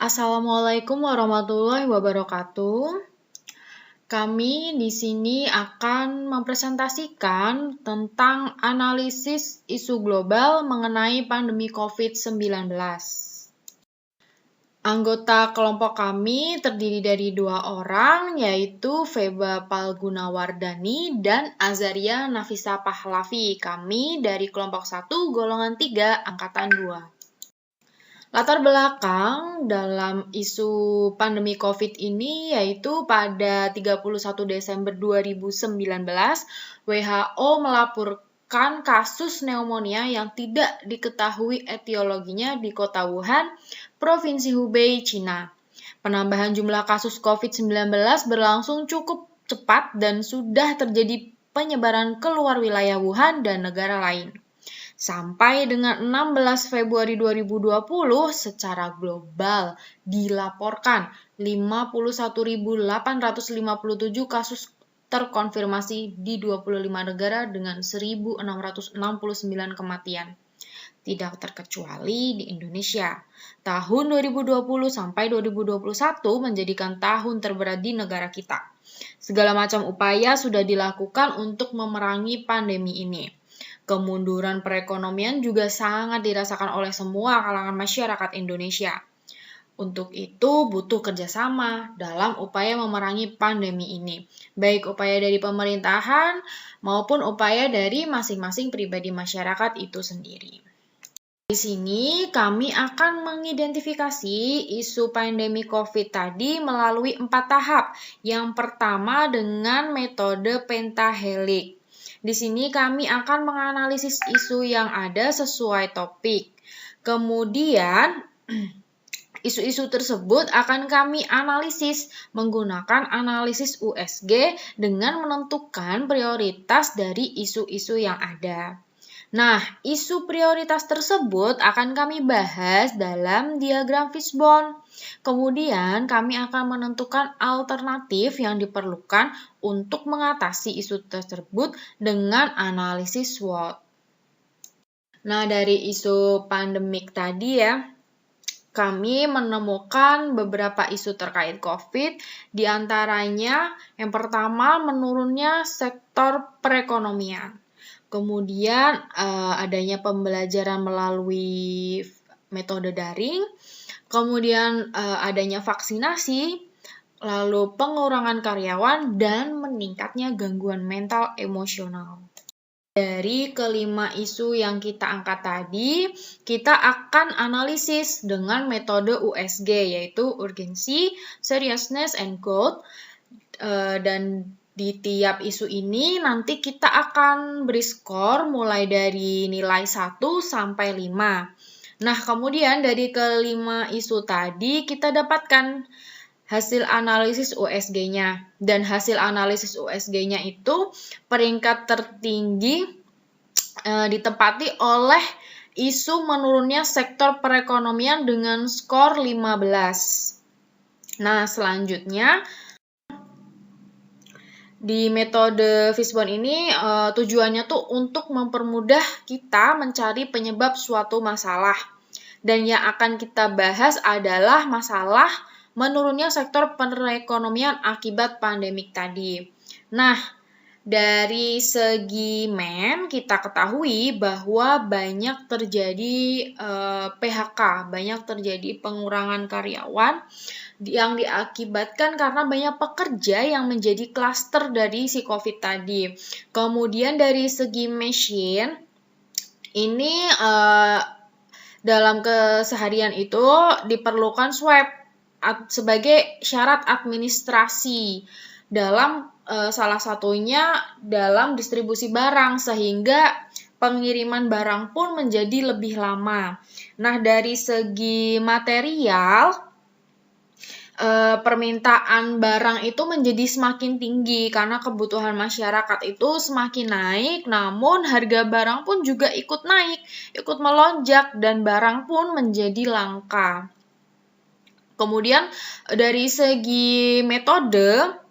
Assalamualaikum warahmatullahi wabarakatuh. Kami di sini akan mempresentasikan tentang analisis isu global mengenai pandemi COVID-19. Anggota kelompok kami terdiri dari 2 orang, yaitu Feba Palgunawardani dan Azaria Nafisa Pahlavi. Kami dari kelompok 1, golongan 3, angkatan 2. Latar belakang dalam isu pandemi COVID ini yaitu pada 31 Desember 2019, WHO melaporkan kasus pneumonia yang tidak diketahui etiologinya di kota Wuhan, Provinsi Hubei, Cina. Penambahan jumlah kasus COVID-19 berlangsung cukup cepat dan sudah terjadi penyebaran keluar wilayah Wuhan dan negara lain. Sampai dengan 16 Februari 2020, secara global dilaporkan 51.857 kasus terkonfirmasi di 25 negara dengan 1.669 kematian. Tidak terkecuali di Indonesia. Tahun 2020 sampai 2021 menjadikan tahun terberat di negara kita. Segala macam upaya sudah dilakukan untuk memerangi pandemi ini. Kemunduran perekonomian juga sangat dirasakan oleh semua kalangan masyarakat Indonesia. Untuk itu butuh kerjasama dalam upaya memerangi pandemi ini, baik upaya dari pemerintahan maupun upaya dari masing-masing pribadi masyarakat itu sendiri. Di sini kami akan mengidentifikasi isu pandemi COVID tadi melalui 4 tahap. Yang pertama dengan metode pentahelix. Di sini kami akan menganalisis isu yang ada sesuai topik. Kemudian, isu-isu tersebut akan kami analisis menggunakan analisis USG dengan menentukan prioritas dari isu-isu yang ada. Nah, isu prioritas tersebut akan kami bahas dalam diagram fishbone. Kemudian, kami akan menentukan alternatif yang diperlukan untuk mengatasi isu tersebut dengan analisis SWOT. Nah, dari isu pandemik tadi ya, kami menemukan beberapa isu terkait COVID, di antaranya yang pertama menurunnya sektor perekonomian. Kemudian adanya pembelajaran melalui metode daring, kemudian adanya vaksinasi, lalu pengurangan karyawan, dan meningkatnya gangguan mental emosional. Dari kelima isu yang kita angkat tadi, kita akan analisis dengan metode USG, yaitu urgency, seriousness, and growth, dan di tiap isu ini nanti kita akan beri skor mulai dari nilai 1 sampai 5. Nah, kemudian dari kelima isu tadi kita dapatkan hasil analisis USG-nya. Dan hasil analisis USG-nya itu peringkat tertinggi ditempati oleh isu menurunnya sektor perekonomian dengan skor 15. Nah, selanjutnya di metode fishbone ini tujuannya tuh untuk mempermudah kita mencari penyebab suatu masalah. Dan yang akan kita bahas adalah masalah menurunnya sektor perekonomian akibat pandemik tadi. Nah, dari segi kita ketahui bahwa banyak terjadi PHK, banyak terjadi pengurangan karyawan yang diakibatkan karena banyak pekerja yang menjadi klaster dari si COVID tadi. Kemudian dari segi mesin, ini dalam keseharian itu diperlukan swab sebagai syarat administrasi dalam salah satunya dalam distribusi barang, sehingga pengiriman barang pun menjadi lebih lama. Nah, dari segi material, permintaan barang itu menjadi semakin tinggi karena kebutuhan masyarakat itu semakin naik, namun harga barang pun juga ikut naik, ikut melonjak, dan barang pun menjadi langka. Kemudian dari segi metode,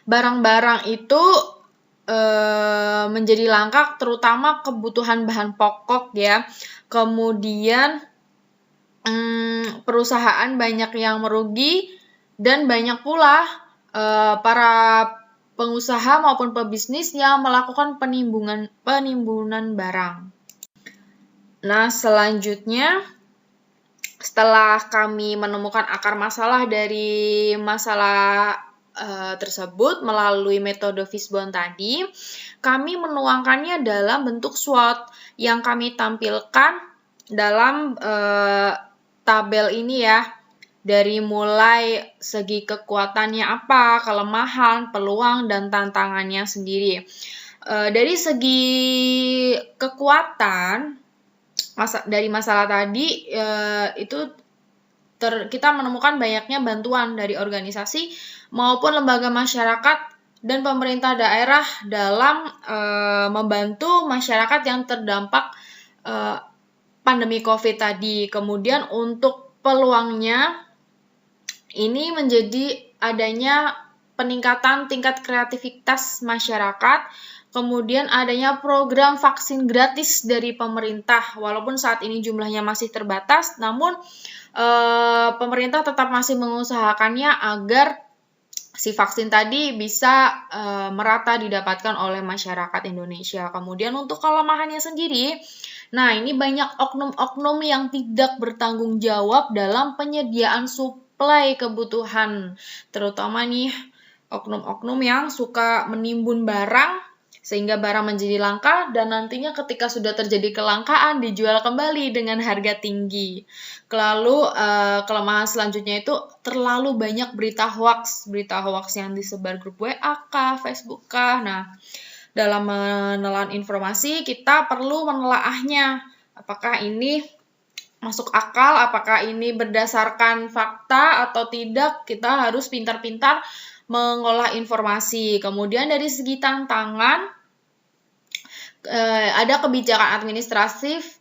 barang-barang itu menjadi langka, terutama kebutuhan bahan pokok ya. Kemudian perusahaan banyak yang merugi dan banyak pula para pengusaha maupun pebisnis yang melakukan penimbunan barang. Nah, selanjutnya setelah kami menemukan akar masalah dari masalah tersebut melalui metode Fishbone tadi, kami menuangkannya dalam bentuk SWOT yang kami tampilkan dalam tabel ini ya, dari mulai segi kekuatannya apa, kelemahan, peluang, dan tantangannya sendiri. Dari segi kekuatan, dari masalah tadi itu kita menemukan banyaknya bantuan dari organisasi maupun lembaga masyarakat dan pemerintah daerah dalam membantu masyarakat yang terdampak pandemi COVID tadi. Kemudian untuk peluangnya ini menjadi adanya peningkatan tingkat kreativitas masyarakat, kemudian adanya program vaksin gratis dari pemerintah. Walaupun saat ini jumlahnya masih terbatas, namun pemerintah tetap masih mengusahakannya agar si vaksin tadi bisa merata didapatkan oleh masyarakat Indonesia. Kemudian untuk kelemahannya sendiri, nah ini banyak oknum-oknum yang tidak bertanggung jawab dalam penyediaan suplai kebutuhan. Terutama nih oknum-oknum yang suka menimbun barang sehingga barang menjadi langka dan nantinya ketika sudah terjadi kelangkaan dijual kembali dengan harga tinggi. Lalu kelemahan selanjutnya itu terlalu banyak berita hoax yang disebar grup WA kah, Facebook kah. Nah, dalam menelan informasi kita perlu menelaahnya. Apakah ini masuk akal, apakah ini berdasarkan fakta atau tidak, kita harus pintar-pintar mengolah informasi. Kemudian dari segi tantangan, ada kebijakan administratif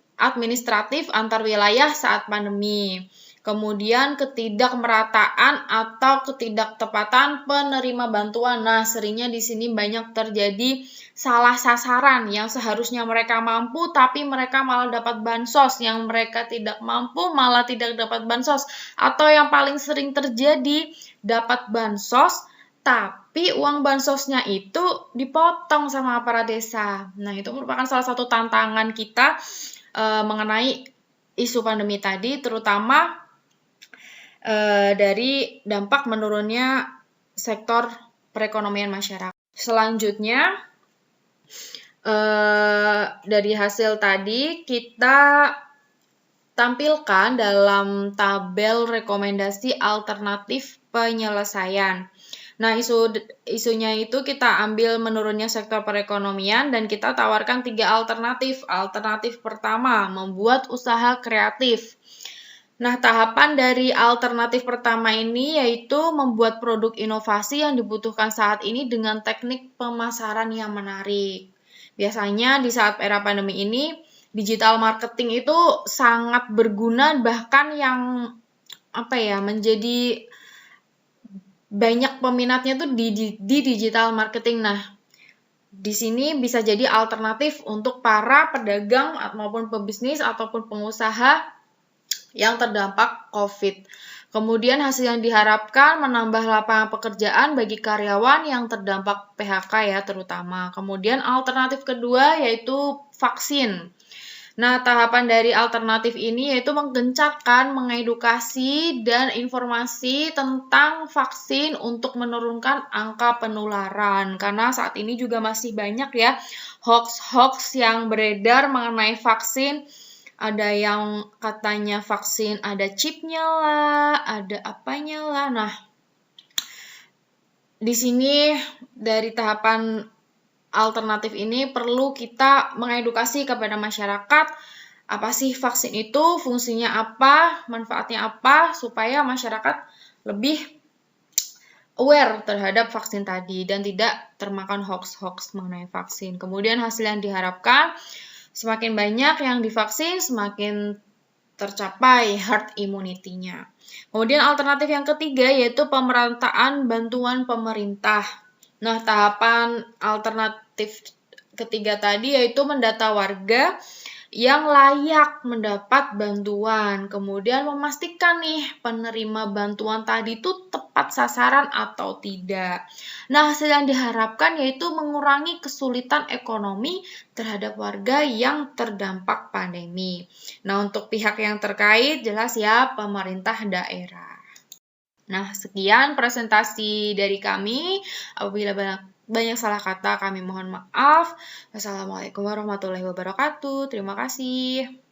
antar wilayah saat pandemi. Kemudian ketidakmerataan atau ketidaktepatan penerima bantuan. Nah, seringnya di sini banyak terjadi salah sasaran yang seharusnya mereka mampu tapi mereka malah dapat bansos, yang mereka tidak mampu malah tidak dapat bansos, atau yang paling sering terjadi dapat bansos tapi uang bansosnya itu dipotong sama aparat desa. Nah, itu merupakan salah satu tantangan kita mengenai isu pandemi tadi, terutama dari dampak menurunnya sektor perekonomian masyarakat. Selanjutnya, dari hasil tadi kita tampilkan dalam tabel rekomendasi alternatif penyelesaian. Nah, isunya itu kita ambil menurunnya sektor perekonomian dan kita tawarkan 3 alternatif. Alternatif pertama, membuat usaha kreatif. Nah, tahapan dari alternatif pertama ini yaitu membuat produk inovasi yang dibutuhkan saat ini dengan teknik pemasaran yang menarik. Biasanya di saat era pandemi ini, digital marketing itu sangat berguna, bahkan yang menjadi banyak peminatnya tuh di digital marketing. Nah, di sini bisa jadi alternatif untuk para pedagang maupun pebisnis ataupun pengusaha yang terdampak COVID. Kemudian hasil yang diharapkan menambah lapangan pekerjaan bagi karyawan yang terdampak PHK ya terutama. Kemudian alternatif kedua yaitu vaksin. Nah, tahapan dari alternatif ini yaitu menggencarkan, mengedukasi, dan informasi tentang vaksin untuk menurunkan angka penularan. Karena saat ini juga masih banyak ya hoax-hoax yang beredar mengenai vaksin. Ada yang katanya vaksin ada chipnya lah, ada apanya lah. Nah, di sini dari tahapan alternatif ini perlu kita mengedukasi kepada masyarakat apa sih vaksin itu, fungsinya apa, manfaatnya apa, supaya masyarakat lebih aware terhadap vaksin tadi dan tidak termakan hoax-hoax mengenai vaksin. Kemudian hasil yang diharapkan, semakin banyak yang divaksin, semakin tercapai herd immunity-nya. Kemudian alternatif yang ketiga yaitu pemerataan bantuan pemerintah. Nah, tahapan alternatif ketiga tadi yaitu mendata warga yang layak mendapat bantuan. Kemudian memastikan nih penerima bantuan tadi itu tepat sasaran atau tidak. Nah, yang diharapkan yaitu mengurangi kesulitan ekonomi terhadap warga yang terdampak pandemi. Nah, untuk pihak yang terkait jelas ya pemerintah daerah. Nah, sekian presentasi dari kami. Apabila banyak salah kata, kami mohon maaf. Wassalamualaikum warahmatullahi wabarakatuh. Terima kasih.